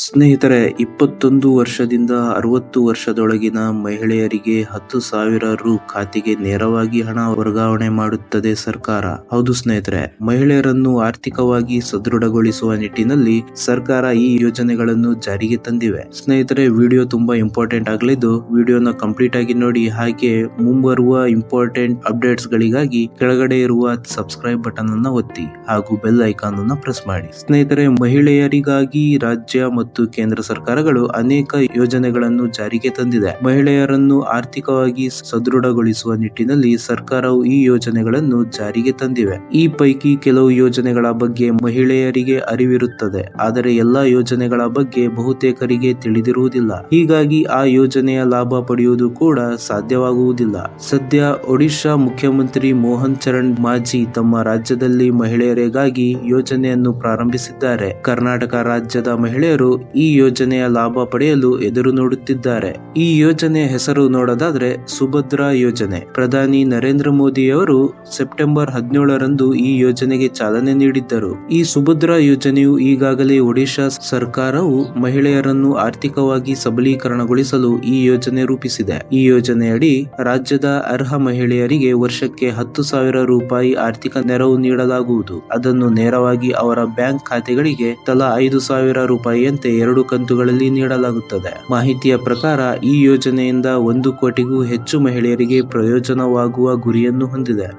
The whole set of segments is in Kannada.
ಸ್ನೇಹಿತರೆ, 21 ವರ್ಷದಿಂದ 60 ವರ್ಷದೊಳಗಿನ ಮಹಿಳೆಯರಿಗೆ 10,000 ರು ಖಾತೆಗೆ ನೇರವಾಗಿ ಹಣ ವರ್ಗಾವಣೆ ಮಾಡುತ್ತದೆ ಸರ್ಕಾರ. ಹೌದು ಸ್ನೇಹಿತರೆ, ಮಹಿಳೆಯರನ್ನು ಆರ್ಥಿಕವಾಗಿ ಸದೃಢಗೊಳಿಸುವ ನಿಟ್ಟಿನಲ್ಲಿ ಸರ್ಕಾರ ಈ ಯೋಜನೆಗಳನ್ನು ಜಾರಿಗೆ ತಂದಿವೆ. ಸ್ನೇಹಿತರೆ, ವಿಡಿಯೋ ತುಂಬಾ ಇಂಪಾರ್ಟೆಂಟ್ ಆಗಲಿದ್ದು ವಿಡಿಯೋನ ಕಂಪ್ಲೀಟ್ ಆಗಿ ನೋಡಿ. ಹಾಗೆ ಮುಂಬರುವ ಇಂಪಾರ್ಟೆಂಟ್ ಅಪ್ಡೇಟ್ಸ್ ಗಳಿಗಾಗಿ ಕೆಳಗಡೆ ಇರುವ ಸಬ್ಸ್ಕ್ರೈಬ್ ಬಟನ್ ಅನ್ನ ಒತ್ತಿ ಹಾಗೂ ಬೆಲ್ ಐಕಾನ್ ಅನ್ನ ಪ್ರೆಸ್ ಮಾಡಿ. ಸ್ನೇಹಿತರೆ, ಮಹಿಳೆಯರಿಗಾಗಿ ರಾಜ್ಯ ಮತ್ತು ಕೇಂದ್ರ ಸರ್ಕಾರಗಳು ಅನೇಕ ಯೋಜನೆಗಳನ್ನು ಜಾರಿಗೆ ತಂದಿದೆ. ಮಹಿಳೆಯರನ್ನು ಆರ್ಥಿಕವಾಗಿ ಸದೃಢಗೊಳಿಸುವ ನಿಟ್ಟಿನಲ್ಲಿ ಸರ್ಕಾರವು ಈ ಯೋಜನೆಗಳನ್ನು ಜಾರಿಗೆ ತಂದಿವೆ. ಈ ಪೈಕಿ ಕೆಲವು ಯೋಜನೆಗಳ ಬಗ್ಗೆ ಮಹಿಳೆಯರಿಗೆ ಅರಿವಿರುತ್ತದೆ, ಆದರೆ ಎಲ್ಲಾ ಯೋಜನೆಗಳ ಬಗ್ಗೆ ಬಹುತೇಕರಿಗೆ ತಿಳಿದಿರುವುದಿಲ್ಲ. ಹೀಗಾಗಿ ಆ ಯೋಜನೆಯ ಲಾಭ ಪಡೆಯುವುದು ಕೂಡ ಸಾಧ್ಯವಾಗುವುದಿಲ್ಲ. ಸದ್ಯ ಒಡಿಶಾ ಮುಖ್ಯಮಂತ್ರಿ ಮೋಹನ್ ಚರಣ್ ಮಾಝಿ ತಮ್ಮ ರಾಜ್ಯದಲ್ಲಿ ಮಹಿಳೆಯರಿಗಾಗಿ ಯೋಜನೆಯನ್ನು ಪ್ರಾರಂಭಿಸಿದ್ದಾರೆ. ಕರ್ನಾಟಕ ರಾಜ್ಯದ ಮಹಿಳೆಯರು ಈ ಯೋಜನೆಯ ಲಾಭ ಪಡೆಯಲು ಎದುರು ನೋಡುತ್ತಿದ್ದಾರೆ. ಈ ಯೋಜನೆಯ ಹೆಸರು ನೋಡೋದಾದ್ರೆ ಸುಭದ್ರಾ ಯೋಜನೆ. ಪ್ರಧಾನಿ ನರೇಂದ್ರ ಮೋದಿ ಅವರು ಸೆಪ್ಟೆಂಬರ್ 17ರಂದು ಈ ಯೋಜನೆಗೆ ಚಾಲನೆ ನೀಡಿದ್ದರು. ಈ ಸುಭದ್ರಾ ಯೋಜನೆಯು ಈಗಾಗಲೇ ಒಡಿಶಾ ಸರ್ಕಾರವು ಮಹಿಳೆಯರನ್ನು ಆರ್ಥಿಕವಾಗಿ ಸಬಲೀಕರಣಗೊಳಿಸಲು ಈ ಯೋಜನೆ ರೂಪಿಸಿದೆ. ಈ ಯೋಜನೆಯಡಿ ರಾಜ್ಯದ ಅರ್ಹ ಮಹಿಳೆಯರಿಗೆ ವರ್ಷಕ್ಕೆ 10,000 ರೂಪಾಯಿ ಆರ್ಥಿಕ ನೆರವು ನೀಡಲಾಗುವುದು. ಅದನ್ನು ನೇರವಾಗಿ ಅವರ ಬ್ಯಾಂಕ್ ಖಾತೆಗಳಿಗೆ ತಲಾ 5,000 ರೂಪಾಯಿಯಂತೆ 2 ಕಂತುಗಳಲ್ಲಿ ನೀಡಲಾಗುತ್ತದೆ. ಮಾಹಿತಿಯ ಪ್ರಕಾರ ಈ ಯೋಜನೆಯಿಂದ 1 ಕೋಟಿಗೂ ಹೆಚ್ಚು ಮಹಿಳೆಯರಿಗೆ ಪ್ರಯೋಜನವಾಗುವ ಗುರಿಯನ್ನು ಹೊಂದಿದೆ.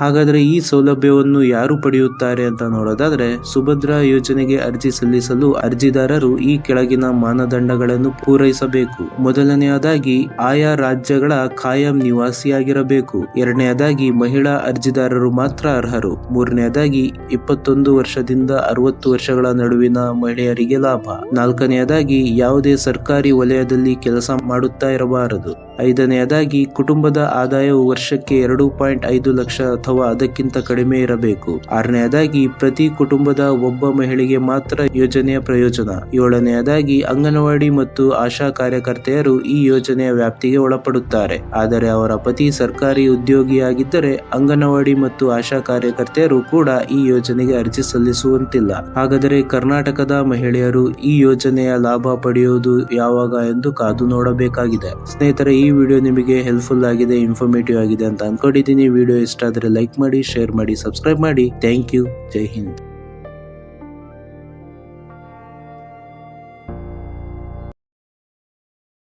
ಹಾಗಾದ್ರೆ ಈ ಸೌಲಭ್ಯವನ್ನು ಯಾರು ಪಡೆಯುತ್ತಾರೆ ಅಂತ ನೋಡೋದಾದ್ರೆ, ಸುಭದ್ರಾ ಯೋಜನೆಗೆ ಅರ್ಜಿ ಸಲ್ಲಿಸಲು ಅರ್ಜಿದಾರರು ಈ ಕೆಳಗಿನ ಮಾನದಂಡಗಳನ್ನು ಪೂರೈಸಬೇಕು. ಮೊದಲನೆಯದಾಗಿ ಆಯಾ ರಾಜ್ಯಗಳ ಕಾಯಂ ನಿವಾಸಿಯಾಗಿರಬೇಕು. ಎರಡನೆಯದಾಗಿ ಮಹಿಳಾ ಅರ್ಜಿದಾರರು ಮಾತ್ರ ಅರ್ಹರು. ಮೂರನೆಯದಾಗಿ 21 ವರ್ಷದಿಂದ 60 ವರ್ಷಗಳ ನಡುವಿನ ಮಹಿಳೆಯರಿಗೆ ಲಾಭ. ನಾಲ್ಕನೆಯದಾಗಿ ಯಾವುದೇ ಸರ್ಕಾರಿ ವಲಯದಲ್ಲಿ ಕೆಲಸ ಮಾಡುತ್ತಾ ಇರಬಾರದು. ಐದನೆಯದಾಗಿ ಕುಟುಂಬದ ಆದಾಯವು ವರ್ಷಕ್ಕೆ 2.5 ಲಕ್ಷ ಅಥವಾ ಅದಕ್ಕಿಂತ ಕಡಿಮೆ ಇರಬೇಕು. ಆರನೆಯದಾಗಿ ಪ್ರತಿ ಕುಟುಂಬದ ಒಬ್ಬ ಮಹಿಳೆಗೆ ಮಾತ್ರ ಯೋಜನೆಯ ಪ್ರಯೋಜನ. ಏಳನೆಯದಾಗಿ ಅಂಗನವಾಡಿ ಮತ್ತು ಆಶಾ ಕಾರ್ಯಕರ್ತೆಯರು ಈ ಯೋಜನೆಯ ವ್ಯಾಪ್ತಿಗೆ ಒಳಪಡುತ್ತಾರೆ. ಆದರೆ ಅವರ ಪತಿ ಸರ್ಕಾರಿ ಉದ್ಯೋಗಿಯಾಗಿದ್ದರೆ ಅಂಗನವಾಡಿ ಮತ್ತು ಆಶಾ ಕಾರ್ಯಕರ್ತೆಯರು ಕೂಡ ಈ ಯೋಜನೆಗೆ ಅರ್ಜಿ ಸಲ್ಲಿಸುವಂತಿಲ್ಲ. ಹಾಗಾದರೆ ಕರ್ನಾಟಕದ ಮಹಿಳೆಯರು ಈ ಯೋಜನೆಯ ಲಾಭ ಪಡೆಯುವುದು ಯಾವಾಗ ಎಂದು ಕಾದು ನೋಡಬೇಕಾಗಿದೆ. ಸ್ನೇಹಿತರೆ, ಈ ವಿಡಿಯೋ ನಿಮಗೆ ಹೆಲ್ಪ್ಫುಲ್ ಆಗಿದೆ, ಇನ್ಫಾರ್ಮೇಟಿವ್ ಆಗಿದೆ ಅಂತ ಅನ್ಕೊಂಡಿದ್ದೀನಿ. ವಿಡಿಯೋ ಇಷ್ಟ ಆದರೆ ಲೈಕ್ ಮಾಡಿ, ಶೇರ್ ಮಾಡಿ, ಸಬ್ಸ್ಕ್ರೈಬ್ ಮಾಡಿ. Thank you. ಜೈ ಹಿಂದ್.